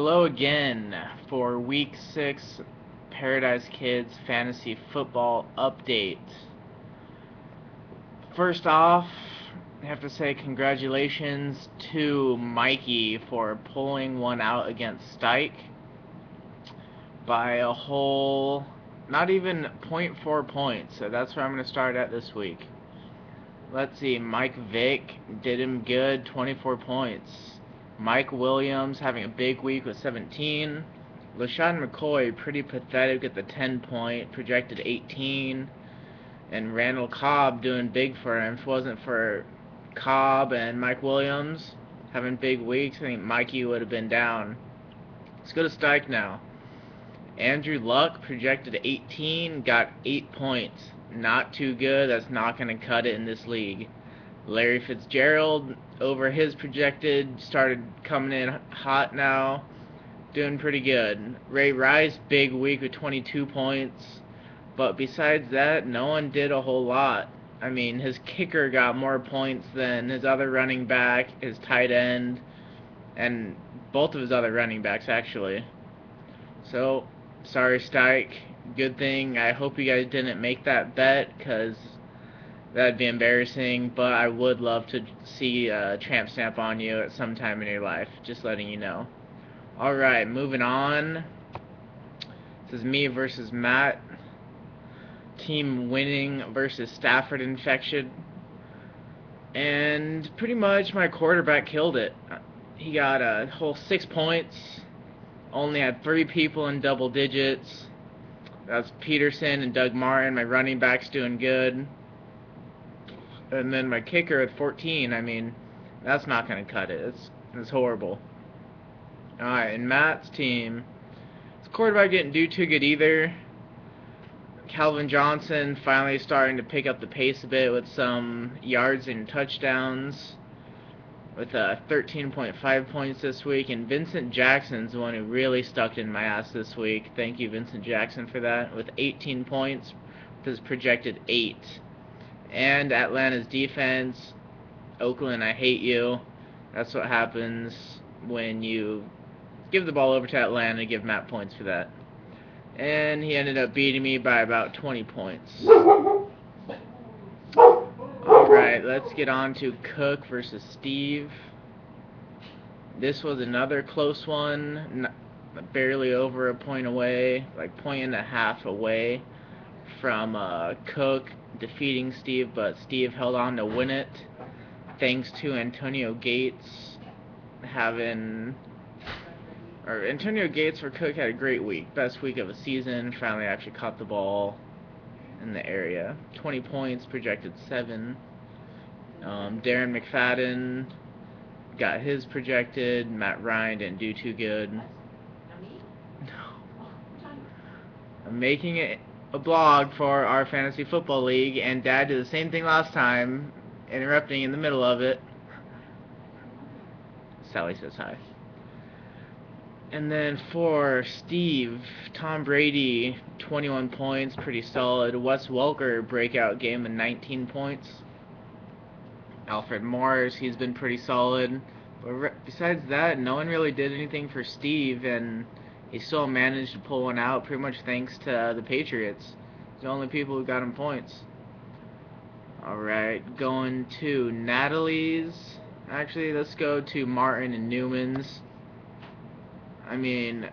Hello again for week 6 Paradise Kids Fantasy Football Update. First off, I have to say congratulations to Mikey for pulling one out against Stike by a whole, not even 0.4 points, so that's where I'm going to start at this week. Let's see, Mike Vick did him good, 24 points. Mike Williams having a big week with 17. LaShawn McCoy pretty pathetic at the 10-point, projected 18. And Randall Cobb doing big for him. If it wasn't for Cobb and Mike Williams having big weeks, I think Mikey would have been down. Let's go to Stike now. Andrew Luck projected 18, got 8 points. Not too good. That's not going to cut it in this league. Larry Fitzgerald, over his projected, started coming in hot now. Doing pretty good. Ray Rice, big week with 22 points. But besides that, no one did a whole lot. I mean, his kicker got more points than his other running back, his tight end, and both of his other running backs, actually. So, sorry, Stike. Good thing. I hope you guys didn't make that bet, because that'd be embarrassing, but I would love to see a tramp stamp on you at some time in your life. Just letting you know. Alright, moving on. This is me versus Matt. Team winning versus Stafford infection. And pretty much my quarterback killed it. He got a whole 6 points. Only had 3 people in double digits. That's Peterson and Doug Martin. My running back's doing good. And then my kicker at 14, I mean, that's not going to cut it. It's horrible. Alright, in Matt's team, his quarterback didn't do too good either. Calvin Johnson finally starting to pick up the pace a bit with some yards and touchdowns, with 13.5 points this week. And Vincent Jackson's the one who really stuck in my ass this week. Thank you, Vincent Jackson, for that, with 18 points, with his projected 8. And Atlanta's defense, Oakland, I hate you. That's what happens when you give the ball over to Atlanta and give Matt points for that. And he ended up beating me by about 20 points. Alright, let's get on to Cook versus Steve. This was another close one. Barely over a point away, like 1.5 away from Cook defeating Steve, but Steve held on to win it thanks to Antonio Gates for Cook had a great week, best week of the season. Finally actually caught the ball in the area. 20 points, projected 7. Darren McFadden got his projected. Matt Ryan didn't do too good. I'm making it a blog for our fantasy football league, and Dad did the same thing last time, interrupting in the middle of it. Sally says hi. And then for Steve, Tom Brady, 21 points, pretty solid. Wes Welker, breakout game of 19 points. Alfred Morris, he's been pretty solid. But besides that, no one really did anything for Steve, and he still managed to pull one out, pretty much thanks to the Patriots. The only people who got him points. Alright, going to Natalie's. Actually, let's go to Martin and Newman's. I mean,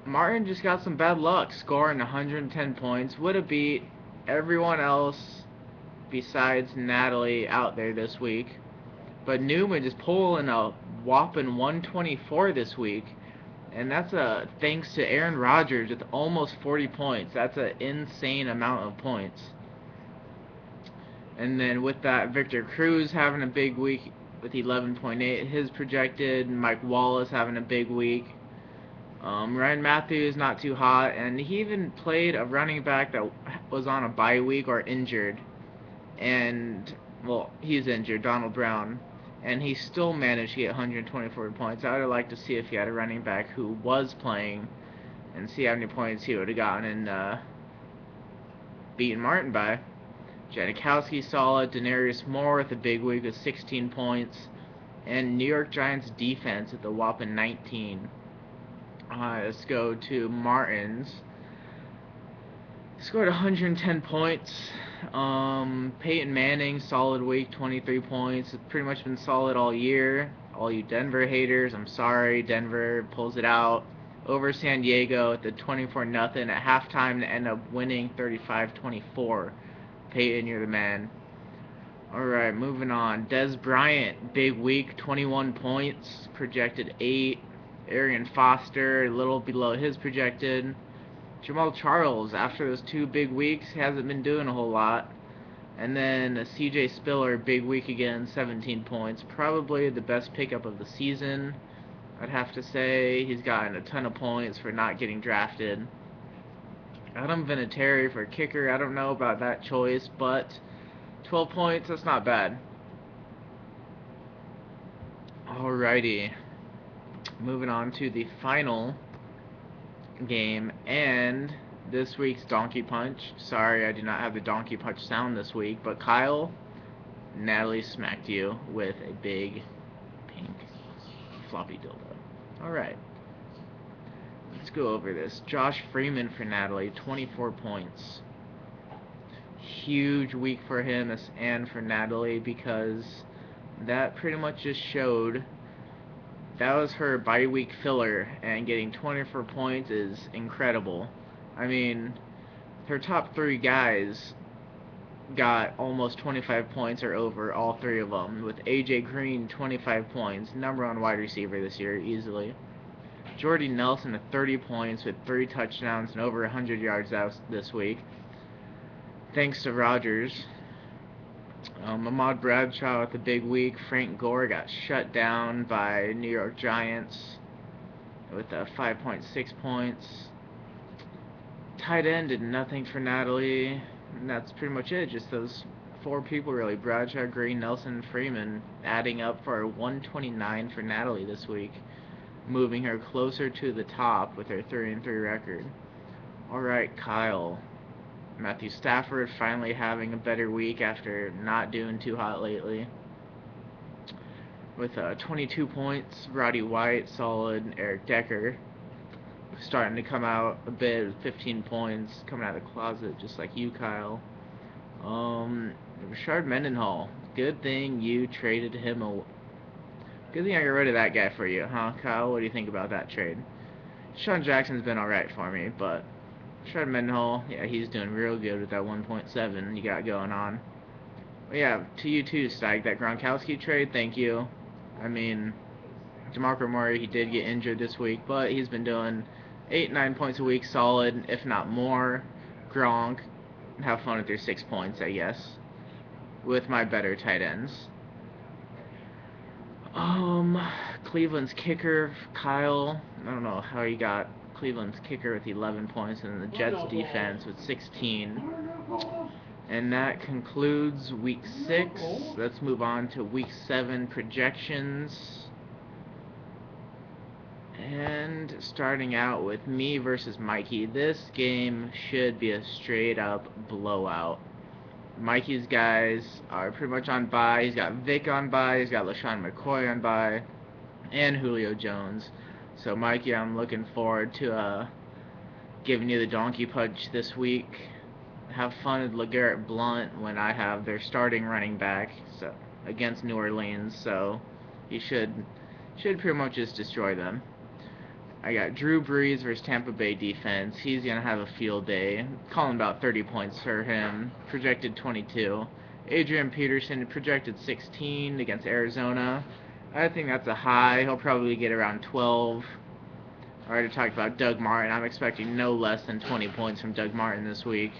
Martin just got some bad luck, scoring 110 points. Would have beat everyone else besides Natalie out there this week. But Newman just pulling a whopping 124 this week. And that's thanks to Aaron Rodgers with almost 40 points. That's an insane amount of points. And then with that, Victor Cruz having a big week with 11.8. His projected. Mike Wallace having a big week. Ryan Matthews not too hot, and he even played a running back that was on a bye week or injured, and well, he's injured, Donald Brown, and he still managed to get 124 points. I would have liked to see if he had a running back who was playing, and see how many points he would have gotten and beaten Martin by. Janikowski solid, Denarius Moore with a big week with 16 points, and New York Giants defense at the whopping 19. Let's go to Martins. Scored 110 points. Peyton Manning, solid week, 23 points. It's pretty much been solid all year. All you Denver haters, I'm sorry. Denver pulls it out over San Diego at the 24-0 at halftime to end up winning 35-24. Peyton, you're the man. Alright, moving on. Des Bryant, big week, 21 points, projected 8. Arian Foster, a little below his projected. Jamal Charles, after those 2 big weeks, hasn't been doing a whole lot. And then CJ Spiller, big week again, 17 points. Probably the best pickup of the season, I'd have to say. He's gotten a ton of points for not getting drafted. Adam Vinatieri for kicker, I don't know about that choice, but 12 points, that's not bad. Alrighty. Moving on to the final game and this week's Donkey Punch. Sorry, I do not have the Donkey Punch sound this week, but Kyle, Natalie smacked you with a big pink floppy dildo. Alright. Let's go over this. Josh Freeman for Natalie, 24 points. Huge week for him and for Natalie, because that pretty much just showed that was her bye week filler, and getting 24 points is incredible. I mean, her top 3 guys got almost 25 points or over, all 3 of them, with AJ Green 25 points, #1 wide receiver this year easily. Jordy Nelson at 30 points with 3 touchdowns and over 100 yards out this week, thanks to Rodgers. Ahmad Bradshaw with a big week. Frank Gore got shut down by New York Giants with 5.6 points. Tight end did nothing for Natalie, and that's pretty much it. Just those 4 people really. Bradshaw, Green, Nelson, and Freeman adding up for 129 for Natalie this week, moving her closer to the top with her 3-3 record. Alright, Kyle. Matthew Stafford finally having a better week after not doing too hot lately, with 22 points. Roddy White, solid. Eric Decker starting to come out a bit with 15 points, coming out of the closet just like you, Kyle. Rashard Mendenhall, good thing you traded him away. Good thing I got rid of that guy for you, huh, Kyle? What do you think about that trade? Sean Jackson's been alright for me, but Rashard Mendenhall, yeah, he's doing real good with that 1.7 you got going on. But yeah, to you too, Stike. That Gronkowski trade, thank you. I mean, DeMarco Murray, he did get injured this week, but he's been doing 8-9 points a week solid, if not more. Gronk, have fun with your 6 points, I guess, with my better tight ends. Cleveland's kicker, Kyle, I don't know how he got Cleveland's kicker with 11 points, and the Jets defense with 16. And that concludes week 6. Let's move on to week 7 projections. And starting out with me versus Mikey, this game should be a straight up blowout. Mikey's guys are pretty much on bye. He's got Vic on bye, he's got LaShawn McCoy on bye, and Julio Jones. So Mikey, I'm looking forward to giving you the donkey punch this week. Have fun with LeGarrette Blount when I have their starting running back against New Orleans, so he should pretty much just destroy them. I got Drew Brees versus Tampa Bay defense. He's going to have a field day. Calling about 30 points for him. Projected 22. Adrian Peterson projected 16 against Arizona. I think that's a high. He'll probably get around 12. I already talked about Doug Martin. I'm expecting no less than 20 points from Doug Martin this week.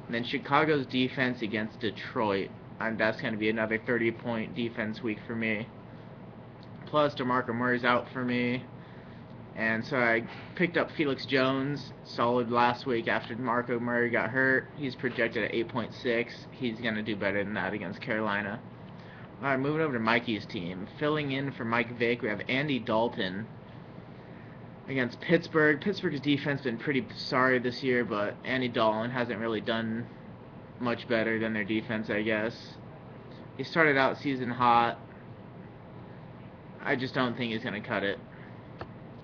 And then Chicago's defense against Detroit. That's going to be another 30-point defense week for me. Plus, DeMarco Murray's out for me. And so I picked up Felix Jones, solid last week after DeMarco Murray got hurt. He's projected at 8.6. He's going to do better than that against Carolina. Alright, moving over to Mikey's team. Filling in for Mike Vick, we have Andy Dalton against Pittsburgh. Pittsburgh's defense been pretty sorry this year, but Andy Dalton hasn't really done much better than their defense, I guess. He started out season hot. I just don't think he's going to cut it.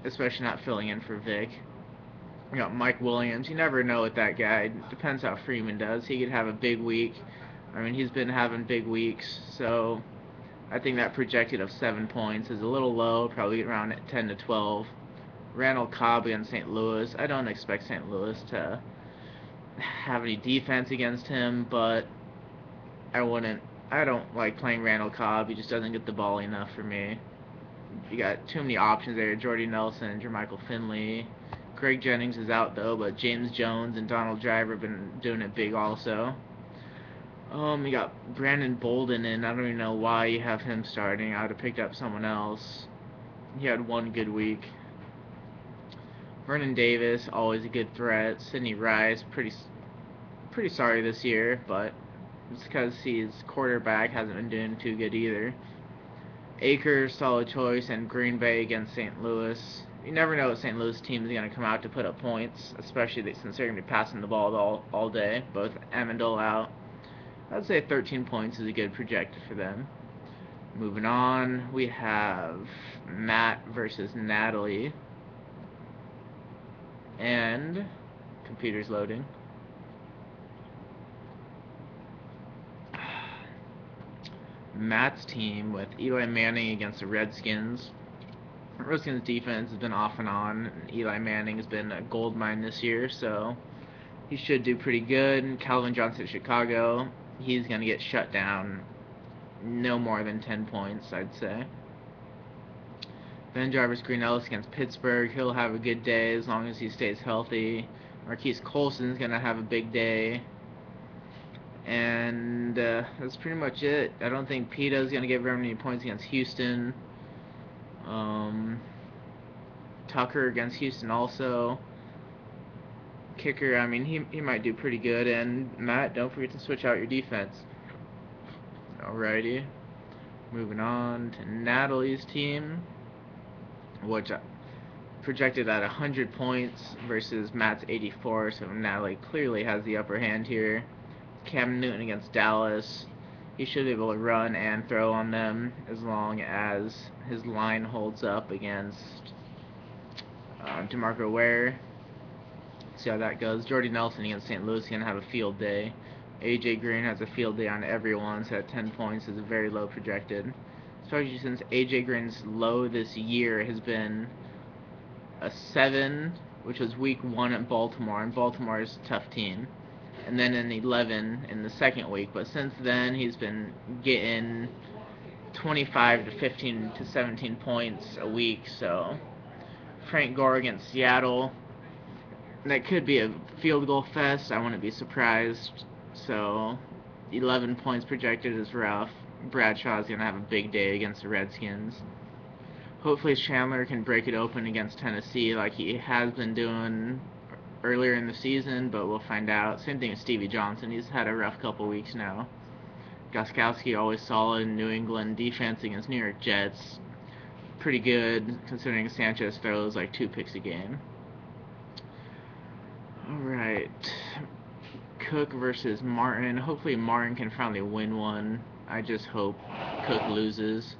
especially not filling in for Vic. You got Mike Williams. You never know with that guy. Depends how Freeman does. He could have a big week. I mean, he's been having big weeks, so I think that projected of 7 points is a little low, probably around 10 to 12. Randall Cobb against St. Louis. I don't expect St. Louis to have any defense against him, but I don't like playing Randall Cobb. He just doesn't get the ball enough for me. You got too many options there. Jordy Nelson, Jermichael Finley. Greg Jennings is out though, but James Jones and Donald Driver have been doing it big also. You got Brandon Bolden in. I don't even know why you have him starting. I would have picked up someone else. He had one good week. Vernon Davis, always a good threat. Sidney Rice, pretty sorry this year, but it's because his quarterback hasn't been doing too good either. Akers, solid choice, and Green Bay against St. Louis. You never know what St. Louis team is going to come out to put up points, especially since they're going to be passing the ball all day, both Amendola out. I'd say 13 points is a good projected for them. Moving on, we have Matt versus Natalie. And computer's loading. Matt's team with Eli Manning against the Redskins. The Redskins defense has been off and on. Eli Manning has been a gold mine this year, so he should do pretty good. Calvin Johnson at Chicago, he's going to get shut down. No more than 10 points, I'd say. Ben Jarvis Green Ellis against Pittsburgh. He'll have a good day as long as he stays healthy. Marquise Colson's going to have a big day. And that's pretty much it. I don't think Pito's going to get very many points against Houston. Tucker against Houston also. Kicker, I mean, he might do pretty good. And Matt, don't forget to switch out your defense. Alrighty. Moving on to Natalie's team, which projected at 100 points versus Matt's 84, so Natalie clearly has the upper hand here. Cam Newton against Dallas. He should be able to run and throw on them as long as his line holds up against DeMarco Ware. See how that goes. Jordy Nelson against St. Louis is going to have a field day. AJ Green has a field day on everyone, so at 10 points is very low projected. Especially since AJ Green's low this year has been a 7, which was week 1 at Baltimore, and Baltimore is a tough team. And then an 11 in the second week, but since then he's been getting 25 to 15 to 17 points a week, so Frank Gore against Seattle, that could be a field goal fest. I wouldn't be surprised. So 11 points projected is rough. Bradshaw's going to have a big day against the Redskins. Hopefully Chandler can break it open against Tennessee like he has been doing earlier in the season, but we'll find out. Same thing with Stevie Johnson. He's had a rough couple weeks now. Gostkowski always solid. New England defense against New York Jets. Pretty good considering Sanchez throws like 2 picks a game. Alright. Cook versus Martin. Hopefully Martin can finally win one. I just hope Cook loses.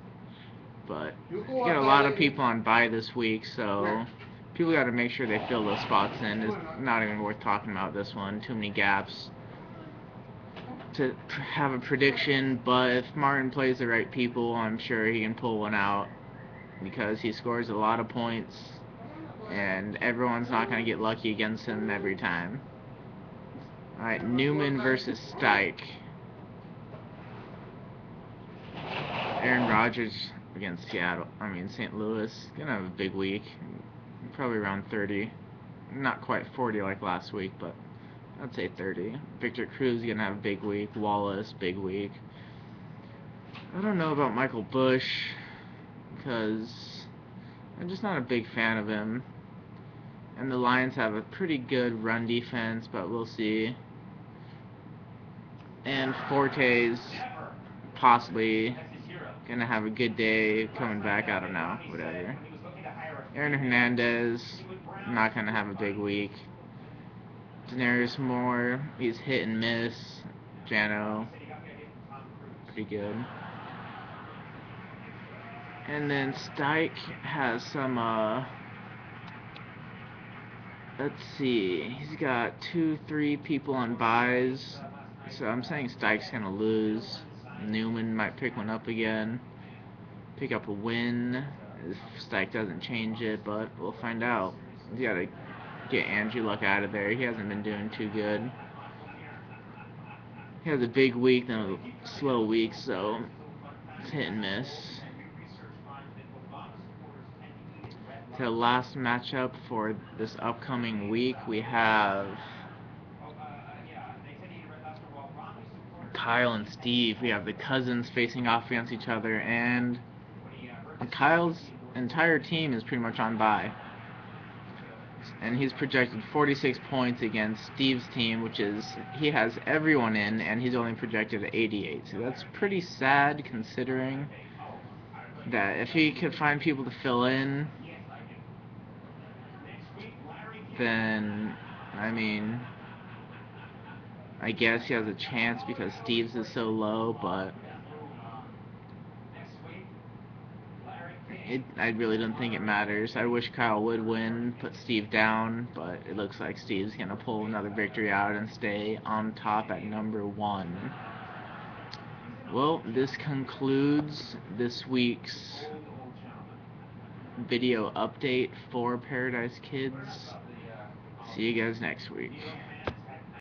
But you got a lot of people on bye this week, so people got to make sure they fill those spots in. It's not even worth talking about this one. Too many gaps to have a prediction, but if Martin plays the right people, I'm sure he can pull one out because he scores a lot of points, and everyone's not going to get lucky against him every time. Alright, Newman versus Stike. Aaron Rodgers against St. Louis. Gonna have a big week. Probably around 30. Not quite 40 like last week, but I'd say 30. Victor Cruz gonna have a big week. Wallace, big week. I don't know about Michael Bush, because I'm just not a big fan of him. And the Lions have a pretty good run defense, but we'll see. And Forte's possibly gonna have a good day coming back. I don't know, whatever. Aaron Hernandez, not gonna have a big week. Daenerys Moore, he's hit and miss. Jano, pretty good. And then Stike has some let's see. He's got 3 people on buys, so I'm saying Stike's gonna lose. Newman might pick one up again, pick up a win if Stike doesn't change it, but we'll find out. He's gotta get Andrew Luck out of there. He hasn't been doing too good. He has a big week, then a slow week, so it's hit and miss. The last matchup for this upcoming week, we have Kyle and Steve. We have the cousins facing off against each other, and Kyle's entire team is pretty much on bye. And he's projected 46 points against Steve's team, which is, he has everyone in, and he's only projected at 88. So that's pretty sad, considering that if he could find people to fill in, then, I mean, I guess he has a chance because Steve's is so low, but I really don't think it matters. I wish Kyle would win, put Steve down, but it looks like Steve's going to pull another victory out and stay on top at number 1. Well, this concludes this week's video update for Paradise Kids. See you guys next week.